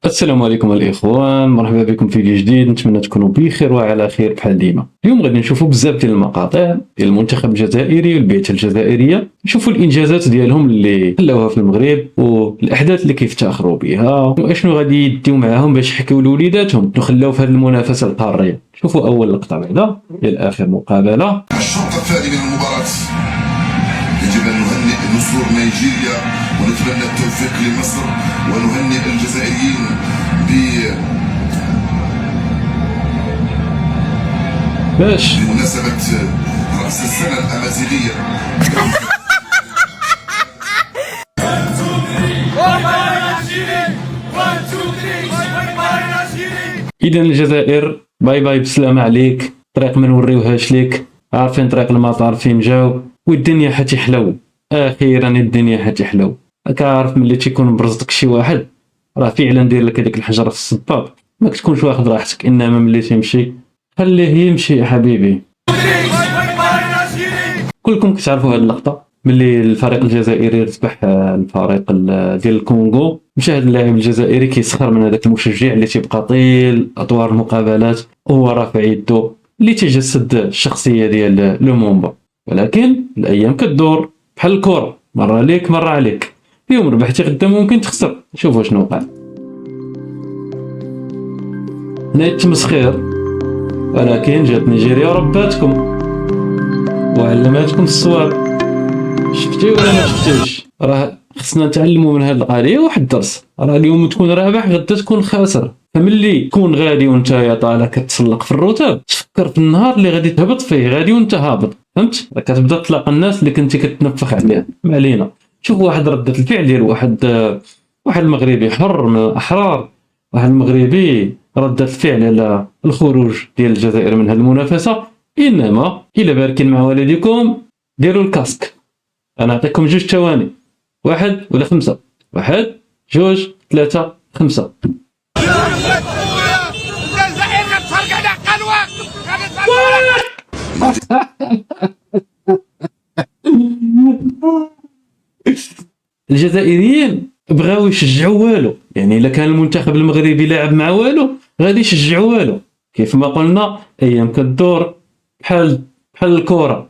السلام عليكم الاخوان، مرحبا بكم في فيديو جديد. نتمنى تكونوا بخير وعلى خير بحال ديما. اليوم غادي نشوفوا بزاف ديال المقاطع ديال المنتخب الجزائري والبعثه الجزائريه، نشوفوا الانجازات ديالهم اللي خلاوها في المغرب والاحداث اللي كيفتخروا بها واشنو غادي يديو معاهم باش يحكيوا لوليداتهم وخلاو في هذه المنافسه القاريه. شوفوا اول لقطه بعدا ديال اخر مقابله. الشوط الثاني من المباراه يجب ان نهنئ نصور نيجيريا ونتمنى التوفيق لمصر ونهنئ الجزائريين بمناسبة رأس السنة الأمازيغية. إذا الجزائر باي باي بسلامة عليك، طريق ما نوريوهاش ليك، عارفين طريق المطار فين جاو والدنيا حتحلو. اخيرا الدنيا حتحلو. كعارف ملي تيكون مبرزطك شي واحد راه فعلا داير لك هذيك الحجره في الصباب، ما كتكونش واخد راحتك، انما ملي تيمشي خليه يمشي يا حبيبي. كلكم كتعرفوا هذه اللقطه ملي الفريق الجزائري ربح الفريق ديال الكونغو، مشاهد اللاعب الجزائري كيسخر من هذاك المشجع اللي تيبقى طيل اطوار المقابلات وهو رافع يدو اللي تيجسد الشخصيه ديال لومومبا. ولكن الايام كدور بحال الكره، مره ليك مره عليك، اليوم ربحتي غدا ممكن تخسر. شوفوا شنو وقع هنا، التمسخير، ولكن جات نيجيريا ورباتكم وعلماتكم الصواب. شفتي ولا ما شفتيش؟ راه خصنا نتعلموا من هذه القضيه واحد الدرس، راه اليوم تكون رابح غدا تكون خاسر. فملي تكون غادي وانت يا طالع كتسلق في الرتب، تفكر في النهار اللي غادي تهبط فيه، غادي وانت هابط، فهمت؟ كتبدا تطلق الناس اللي كنتي كتنفخ عليها. ما علينا، شوف واحد ردة الفعل ديال واحد المغربي حر من الاحرار، واحد المغربي ردة الفعل على الخروج ديال الجزائر من هذه المنافسه. انما الا باركين مع والديكم ديروا الكاسك. انا نعطيكم 2 ثواني، 1 ولا 5، 1 2 3 5. الجزائريين بغاو يشجعوا والو، يعني الا كان المنتخب المغربي لاعب مع والو غادي يشجعوا والو. كيف ما قلنا ايام كدور بحال الكره،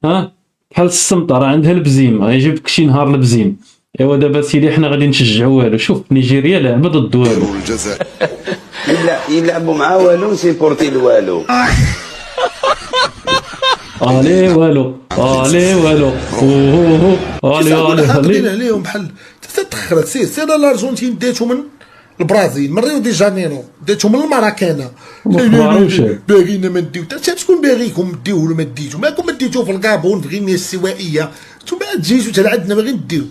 بحال السمطه راه عندها البزيم، غيجيبك شي نهار البزيم. ايوا دابا سيدي حنا غادي نشجعوا والو. شوف نيجيريا لعبه ضد والو، يلعبوا مع والو سيبورتي الوالو. الي والو الي والو الي حاطين عليهم بحال تتخرت. سير الارجنتين ديتو من البرازيل، من ريو دي جانيرو، ديتو من الماراكانا، باغينا ما نديو. شكون باغيكم ديوه ولا ما ديتو؟ مالكم ما ديتو في الكابون في غينيا الاستوائيه، نتوما تجيو حتى عندنا باغي نديو.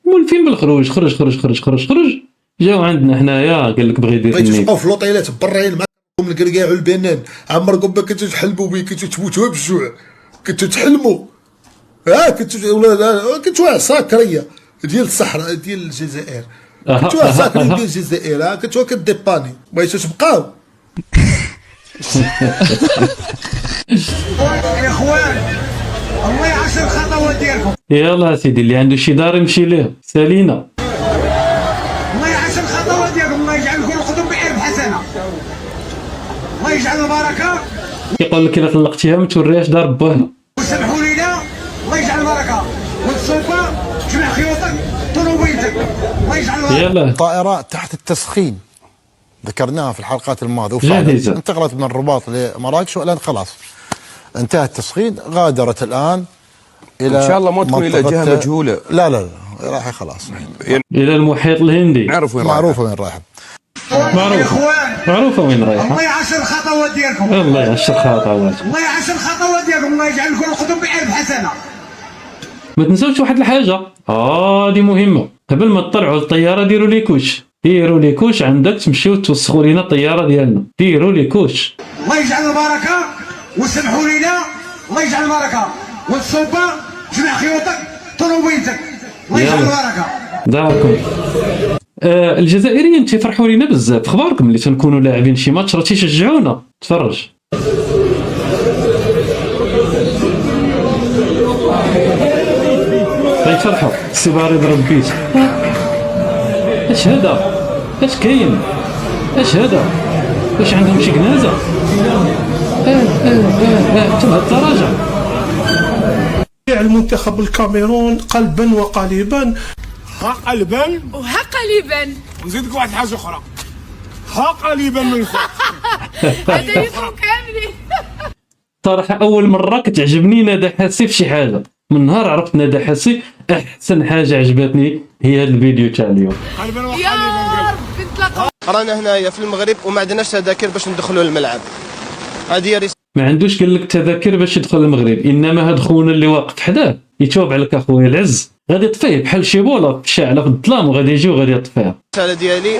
مول فين بالخروج؟ خرج خرج خرج خرج خرج، جاو عندنا حنايا قال لك بغي يدير بغيتو تبقاو في لوطيلات برين معكم الكركاع والبنان، عمركم ما كنتو تحلموا بيه، كنتو تموتوا بالجوع، كنتو تحلموا كنتو عساكريه ديال الصحراء ديال الجزائر، كنتو عساكريه ديال الجزائر، كنتو كديباني. بغيتو تبقاو يا اخوان الله يعشر الخطوات ديالكم. يلا سيدي اللي عنده شي دار يمشي ليه. سالينا الله يعشر الخطوات ديالكم، الله يجعلكم القدم بألف حسنه، الله يجعل البركه. كيقول لك الا طلقتيها ما توريهاش دار باها. وسمحوا لينا الله يجعل البركه، والسلطه جمع خيوطك طلوبيتك، الله يجعل البركه. يلا طائرات تحت التسخين ذكرناها في الحلقات الماضيه جاهزة. انتقلت من الرباط لمراكش والان خلاص انتهى التسخين، غادرت الان الى ان شاء الله ما تكون الى جهه مجهوله. لا لا لا رايحه خلاص الى المحيط الهندي. نعرف وين معروفه وين رايحه، معروفه وين رايحه. الله يعشر الخطوات ديالكم، الله يعشر خطواتكم، الله يعشر الخطوات ديالكم، الله يجعلكم القدم بألف حسنه. ما تنساوش واحد الحاجه دي مهمه، قبل ما تطلعوا الطياره ديروا لي كوش عندك، تمشيو توسخوا لينا الطياره ديالنا، ديروا لي كوش. الله يجعل البركه، وسمحوا لينا الله يجعل البركه، والسلطه جمع خيوطك طلوبيتك، الله يجعل البركه. داركم. الجزائريين تيفرحوا لينا بزاف. اخباركم ملي تنكونوا لاعبين شي ماتش راه تيشجعونا. تفرج غيتفرحوا. السي باري ضرب بيت. اش اش كاين؟ اش هذا؟ واش عندهم شي كنازه؟ تبع التراجع. المنتخب الكاميرون قلبا وقالبا. ها قلبا وها قليبا. نزيدك واحد حاجه اخرى، ها قليبا من الفوق. هذا يكون كاملين. صراحه اول مره كتعجبني ندى حاسي في شي حاجه، من نهار عرفت ندى حاسي احسن حاجه عجبتني هي هذا الفيديو تاع اليوم. قلبا وقالبا. يا رب نتلاقاو. رانا هنايا في المغرب وما عندناش تذاكر باش ندخلوا للملعب. هذه هي ما عندوش قال لك تذاكر باش يدخل المغرب، انما هاد خونا اللي واقف حداه يتوب عليك اخويا العز، غادي يطفيه بحال شي بوله شاعله في الظلام وغادي يجي وغادي يطفيها. الرساله ديالي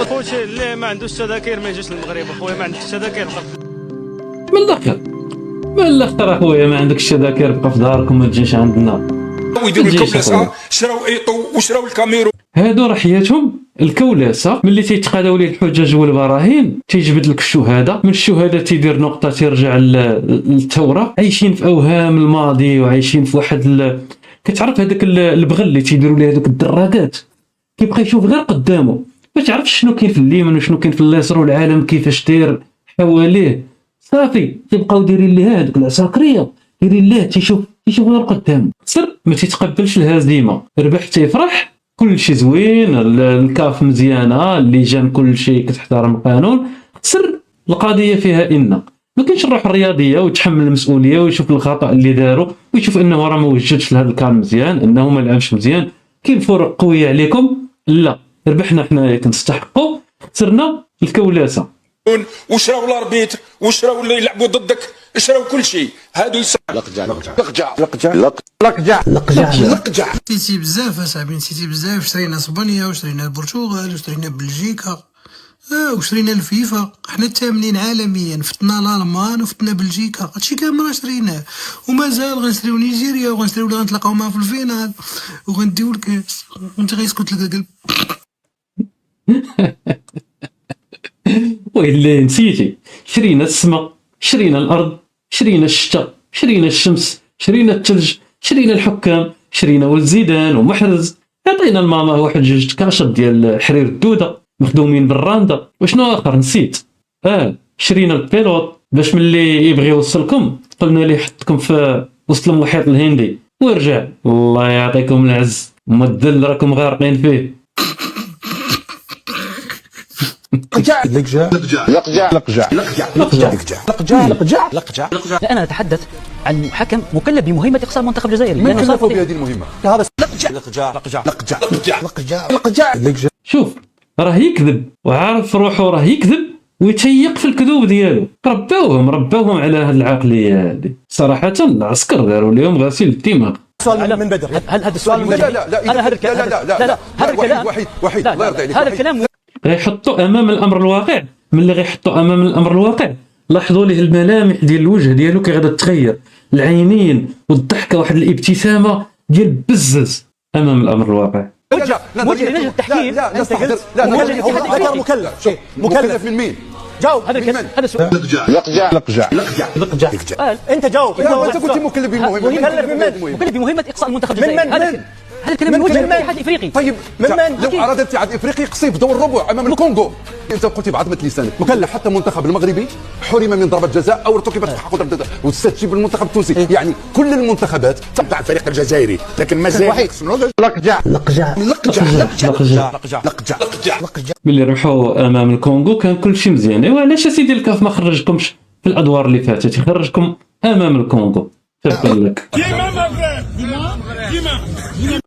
خوتي اللي ما عندوش تذاكر ما يجيش للمغرب. اخويا ما عندكش تذاكر من الاخر اخويا ما عندكش تذاكر بقى في دارك وما تجيش عندنا. ويديروا الكبلسه، شراو ايطو وشراو الكاميرو. هادو راه حياتهم الكولاسه، ملي تيتقاداو ليه الحجج والبراهين تيجبد لك الشهاده، من الشهاده تيدير نقطه ترجع للثوره. عايشين في اوهام الماضي وعايشين في واحد كتعرف هذاك البغل اللي تيديروا ليه هذوك الدراجات، كيبقى يشوف غير قدامه ما تعرفش شنو كاين في اليمين وشنو كاين في اليسار والعالم كيفاش داير حواليه. صافي تيبقاو دايرين ليه هذوك العساكريه دايرين ليه تيشوف غير قدامه. سر ما تيتقبلش الهزيمه، ربح تيفرح، كل شيء زوين، الكاف مزيانه، اللجان كل شيء كتحترم القانون. سر القضيه فيها ان ما كاينش الروح الرياضيه ويتحمل المسؤوليه ويشوف الخطا اللي داروا ويشوف انه راه ما وجدش لهذا الكان مزيان، انه ما لعبش مزيان، كاين فرق قويه عليكم. لا ربحنا حنايا كنستحقوا، صرنا الكولاسه وشراو الاربيتر وشراو اللي يلعبوا ضدك، شراو كل شيء. هادو لقجع. نسيتي بزاف اصاحبي، نسيتي بزاف. شرينا اسبانيا وشرينا البرتغال وشرينا بلجيكا وشرينا الفيفا. حنا الثامنين عالميا، فتنا الالمان وفتنا بلجيكا، هادشي كامل راه شريناه ومازال غنشريو نيجيريا وغنشريو اللي غنتلاقاو معاها في الفينال وغنديو الكاس وانت غيسكت لك القلب. وإلا نسيتي شرينا السماء، شرينا الارض، شرينا الشتاء، شرينا الشمس، شرينا الثلج، شرينا الحكام، شرينا ولد زيدان ومحرز، عطينا الماما واحد جوج كاشط ديال حرير الدوده مخدومين بالراندا. وشنو اخر نسيت؟ شرينا البيلوت باش ملي يبغي يوصلكم قلنا ليه حطكم في وسط المحيط الهندي ويرجع. الله يعطيكم العز، مدل راكم غارقين فيه. أنا أتحدث عن حكم مكلف بمهمة إقصاء المنتخب الجزائري. من كلفه بهذه المهمة؟ هذا شوف راه يكذب وعارف روحه راه يكذب ويتيق في الكذوب ديالو. رباوهم على هذه العقليه هذه. صراحه العسكر داروا اليوم غسيل الدماغ. سؤال من بدر، هل هذا السؤال لا هذا الكلام وحيد الله يرضي عليك، هذا الكلام غيحطوا امام الامر الواقع. ملي غيحطوا امام الامر الواقع لاحظوا ليه الملامح ديال الوجه ديالو كي غادا تتغير، العينين والضحكه، واحد الابتسامه ديال بزز امام الامر الواقع. موجه لجنه التحكيم. لا مكلف من مين؟ جاوب هذا الكلام. هذا السؤال. لقجع. انت جاوب. انت قلت مكلف بمهمه. مكلف بمهمه اقصاء المنتخب الجزائري. هذا الكلام من وجه الاتحاد الافريقي. طيب لو اراد الاتحاد الافريقي يقصي في دور الربع امام الكونغو. انت قلت بعظمه لسانك مكلف. حتى المنتخب المغربي حرم من ضربه جزاء او ارتكبت في حق ضربه جزاء وتستجيب المنتخب التونسي. يعني كل المنتخبات تبع الفريق الجزائري، لكن مازال لقجع. ملي ربحوا امام الكونغو كان كل شيء مزيان. ايوا علاش اسيدي الكاف ما خرجكمش في الادوار اللي فاتت؟ يخرجكم امام الكونغو. تبان لك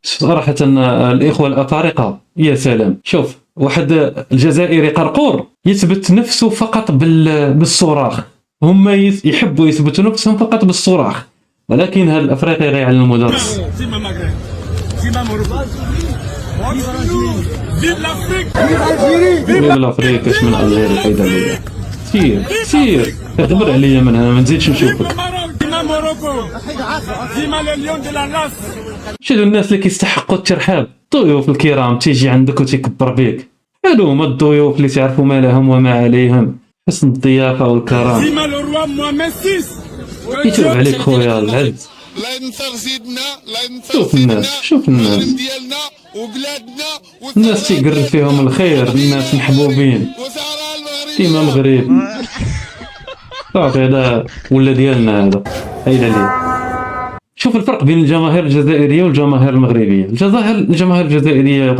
صراحه الاخوه الافارقه يا سلام. شوف واحد الجزائري قرقور يثبت نفسه فقط بالصراخ، هم يحبوا يثبتوا نفسهم فقط بالصراخ، ولكن هذا الافريقي غيعلم المدرس. فيف الافريق اش من الجيري حيدر ليا. سير اغبر عليا من هنا ما نزيدش نشوفك. شنو الناس اللي كيستحقوا الترحاب؟ الضيوف الكرام تيجي عندك وتيكبر بيك. هادو هما الضيوف اللي تعرفوا ما لهم وما عليهم، حسن الضيافه والكرم. يتوب عليك خويا العز. لا ننثر سيدنا، لا ننثر شوف الناس الناس تيقرب فيهم الخير، الناس محبوبين كيما المغرب. صافي هذا ولا ديالنا، هذا عيله ليه. شوف الفرق بين الجماهير الجزائريه والجماهير المغربيه. الجماهير الجزائريه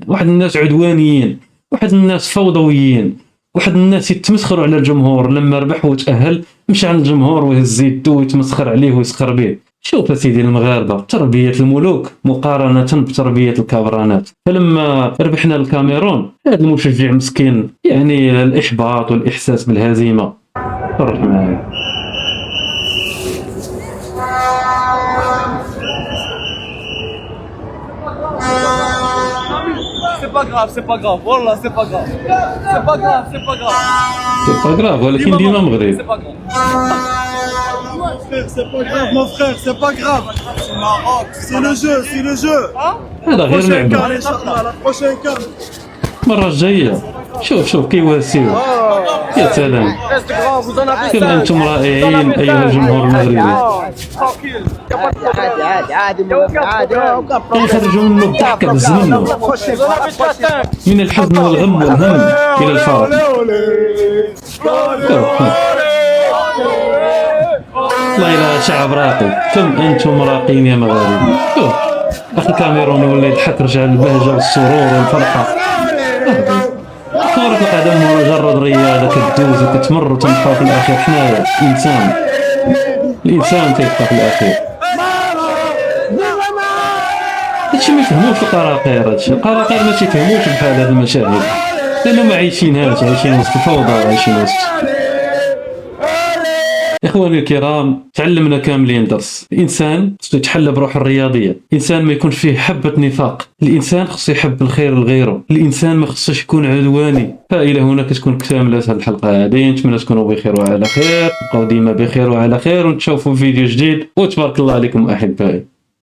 واحد الناس عدوانيين، واحد الناس فوضويين، واحد الناس يتمسخروا على الجمهور لما ربح وتأهل، مشى عند الجمهور ويهز يدو ويتمسخر عليه ويسخر به. شوف سيدي المغاربه، تربيه الملوك مقارنه بتربيه الكبرانات. فلما ربحنا الكاميرون هذا المشجع مسكين يعني الاحباط والاحساس بالهزيمه فرح معايا. سي با غراف ولكن ديما مغرب. هذا غير لعبه. المره الجايه شوف كيواسيو. يا سلام، كل انتم رائعين ايها الجمهور المغربي. تنخرجوا منه الضحكه بالزمن، من الحزن والغم والهم الى الفرح. والله إلا شعب راقي، كم أنتم راقين يا مغاربة. أخي الكاميروني ولا يضحك، رجع البهجة والسرور والفرحة. كرة القدم مجرد رياضة كدوز وكتمر وتنبقى في الأخير حنايا الإنسان تيبقى في الأخير. هادشي ما يفهموش القراقير، القراقير ما تيفهموش بحال هاد المشاهد، لأنهم ما عايشينهاش، عايشين وسط الفوضى وعايشين وسط. إخواني الكرام، تعلمنا كاملين درس. الإنسان خصو يتحلى بروح الرياضية، الإنسان ما يكونش فيه حبة نفاق، الإنسان خصو يحب الخير لغيره، الإنسان ما خصوش يكون عدواني. فإلى هنا كتكون كاملة هذه الحلقة هذه، نتمنى تكونوا بخير وعلى خير، تبقاو ديما بخير وعلى خير، ونتشوفوا في فيديو جديد، وتبارك الله عليكم أحبائي.